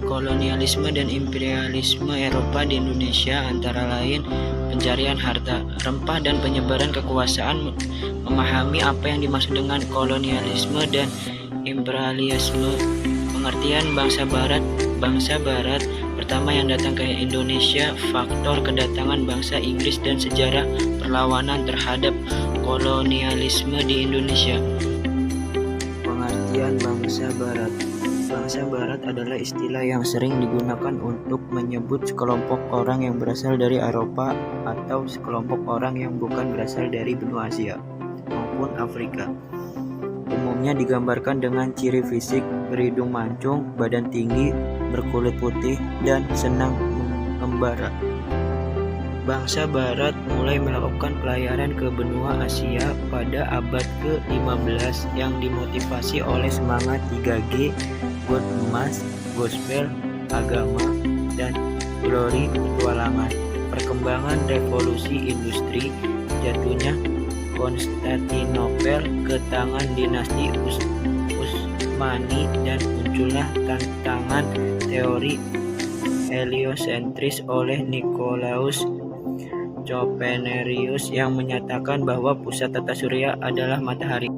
Kolonialisme dan imperialisme Eropa di Indonesia antara lain pencarian harta, rempah, dan penyebaran kekuasaan. Memahami apa yang dimaksud dengan kolonialisme dan imperialisme. Pengertian bangsa Barat pertama yang datang ke Indonesia, faktor kedatangan bangsa Inggris dan sejarah perlawanan terhadap kolonialisme di Indonesia. Pengertian bangsa Barat. Bangsa Barat adalah istilah yang sering digunakan untuk menyebut sekelompok orang yang berasal dari Eropa atau sekelompok orang yang bukan berasal dari benua Asia maupun Afrika. Umumnya digambarkan dengan ciri fisik berhidung mancung, badan tinggi, berkulit putih, dan senang mengembara. Bangsa Barat mulai melakukan pelayaran ke benua Asia pada abad ke-15 yang dimotivasi oleh semangat 3G, God emas, gospel, agama, dan glory petualangan. Perkembangan revolusi industri, jatuhnya Konstantinopel ke tangan dinasti Utsmani, dan munculnya tantangan teori heliosentris oleh Nicolaus Copernicus yang menyatakan bahwa pusat tata surya adalah matahari.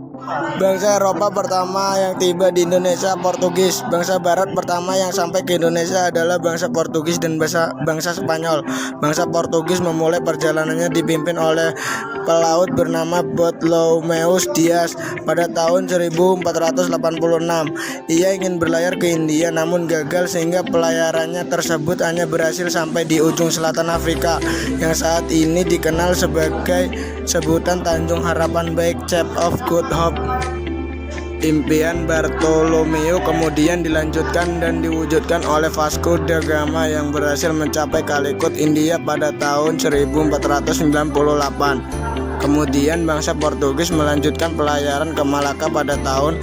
Bangsa Eropa pertama yang tiba di Indonesia Portugis. Bangsa Barat pertama yang sampai ke Indonesia adalah bangsa Portugis dan bangsa Spanyol. Bangsa Portugis memulai perjalanannya dipimpin oleh pelaut bernama Bartolomeus Dias pada tahun 1486. Ia ingin berlayar ke India namun gagal sehingga pelayarannya tersebut hanya berhasil sampai di ujung selatan Afrika yang saat ini dikenal sebagai sebutan Tanjung Harapan Baik, Cape of Good Hope. Impian Bartolomeo kemudian dilanjutkan dan diwujudkan oleh Vasco da Gama yang berhasil mencapai Calicut, India pada tahun 1498. Kemudian bangsa Portugis melanjutkan pelayaran ke Malaka pada tahun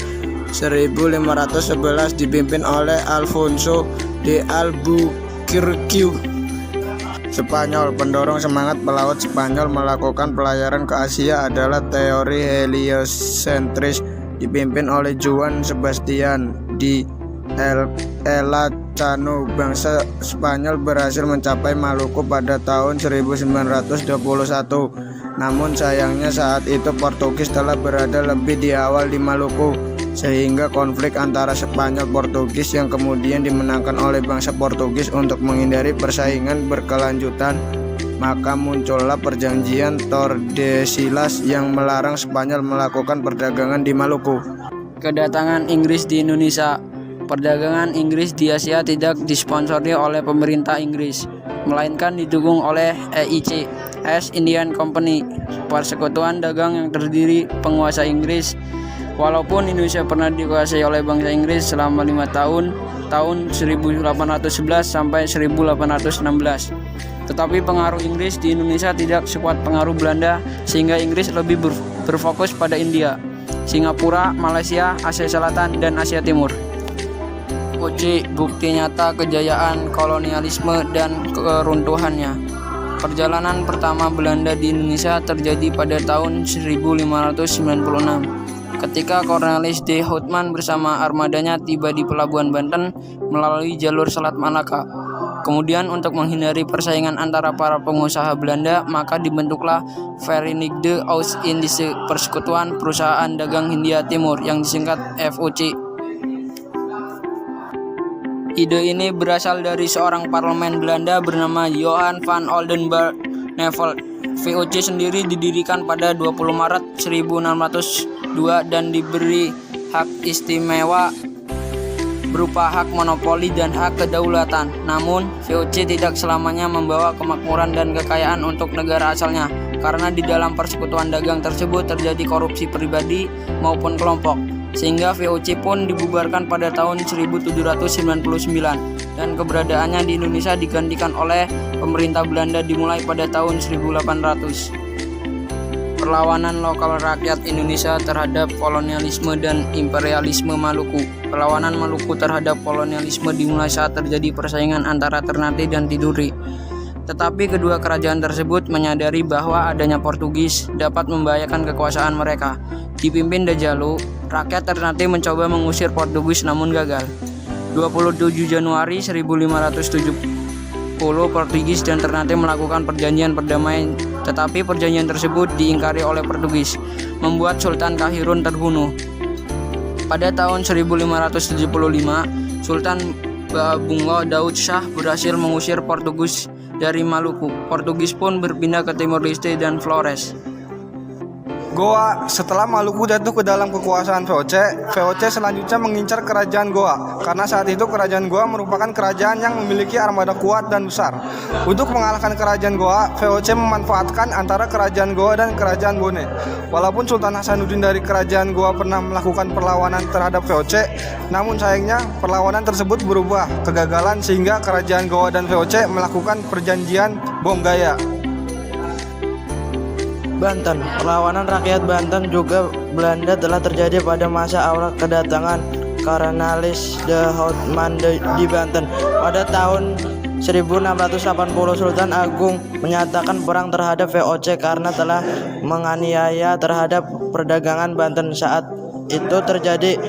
1511 dipimpin oleh Alfonso de Albuquerque. Spanyol. Pendorong semangat pelaut Spanyol melakukan pelayaran ke Asia adalah teori heliosentris dipimpin oleh Juan Sebastian di Elcano. Bangsa Spanyol berhasil mencapai Maluku pada tahun 1921. Namun sayangnya saat itu Portugis telah berada lebih di awal di Maluku, sehingga konflik antara Spanyol Portugis yang kemudian dimenangkan oleh bangsa Portugis untuk menghindari persaingan berkelanjutan, maka muncullah perjanjian Tordesillas yang melarang Spanyol melakukan perdagangan di Maluku. Kedatangan Inggris di Indonesia. Perdagangan Inggris di Asia tidak disponsori oleh pemerintah Inggris, melainkan didukung oleh EIC, East Indian Company, persekutuan dagang yang terdiri penguasa Inggris. Walaupun Indonesia pernah dikuasai oleh bangsa Inggris selama 5 tahun 1811 sampai 1816. Tetapi pengaruh Inggris di Indonesia tidak sekuat pengaruh Belanda, sehingga Inggris lebih berfokus pada India, Singapura, Malaysia, Asia Selatan, dan Asia Timur. Uji bukti nyata kejayaan kolonialisme dan keruntuhannya. Perjalanan pertama Belanda di Indonesia terjadi pada tahun 1596. Ketika Cornelis de Houtman bersama armadanya tiba di pelabuhan Banten melalui jalur Selat Malaka. Kemudian untuk menghindari persaingan antara para pengusaha Belanda, maka dibentuklah Verenigde Oost-Indische Persekutuan Perusahaan Dagang Hindia Timur yang disingkat VOC. Ide ini berasal dari seorang parlemen Belanda bernama Johan van Oldenburg Nevel. VOC sendiri didirikan pada 20 Maret 1602 dan diberi hak istimewa berupa hak monopoli dan hak kedaulatan. Namun, VOC tidak selamanya membawa kemakmuran dan kekayaan untuk negara asalnya, karena di dalam persekutuan dagang tersebut terjadi korupsi pribadi maupun kelompok, sehingga VOC pun dibubarkan pada tahun 1799 dan keberadaannya di Indonesia digantikan oleh pemerintah Belanda dimulai pada tahun 1800. Perlawanan lokal rakyat Indonesia terhadap kolonialisme dan imperialisme Maluku. Perlawanan Maluku terhadap kolonialisme dimulai saat terjadi persaingan antara Ternate dan Tidore. Tetapi kedua kerajaan tersebut menyadari bahwa adanya Portugis dapat membahayakan kekuasaan mereka. Dipimpin Dajalo, rakyat Ternate mencoba mengusir Portugis namun gagal. 27 Januari 1570, Portugis dan Ternate melakukan perjanjian perdamaian, tetapi perjanjian tersebut diingkari oleh Portugis, membuat Sultan Kahirun terbunuh. Pada tahun 1575, Sultan Babunglo Daud Shah berhasil mengusir Portugis dari Maluku. Portugis pun berpindah ke Timor Leste dan Flores. Goa. Setelah Maluku jatuh ke dalam kekuasaan VOC selanjutnya mengincar kerajaan Goa karena saat itu kerajaan Goa merupakan kerajaan yang memiliki armada kuat dan besar. Untuk mengalahkan kerajaan Goa, VOC memanfaatkan antara kerajaan Goa dan kerajaan Bone. Walaupun Sultan Hasanuddin dari kerajaan Goa pernah melakukan perlawanan terhadap VOC, namun sayangnya perlawanan tersebut berubah kegagalan sehingga kerajaan Goa dan VOC melakukan perjanjian Bonggaya. Banten. Perlawanan rakyat Banten juga Belanda telah terjadi pada masa awal kedatangan Karnalis de Houtman di Banten. Pada tahun 1680 Sultan Agung menyatakan perang terhadap VOC karena telah menganiaya terhadap perdagangan Banten. Saat itu terjadi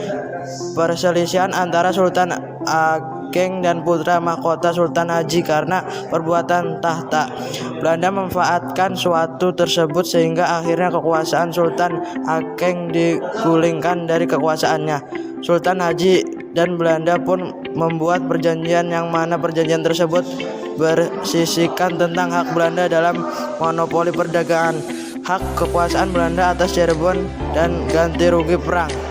perselisihan antara Sultan Ageng dan putra mahkota Sultan Haji karena perbuatan tahta. Belanda memanfaatkan suatu tersebut sehingga akhirnya kekuasaan Sultan Ageng digulingkan dari kekuasaannya. Sultan Haji dan Belanda pun membuat perjanjian yang mana perjanjian tersebut bersisikan tentang hak Belanda dalam monopoli perdagangan, hak kekuasaan Belanda atas Cirebon dan ganti rugi perang.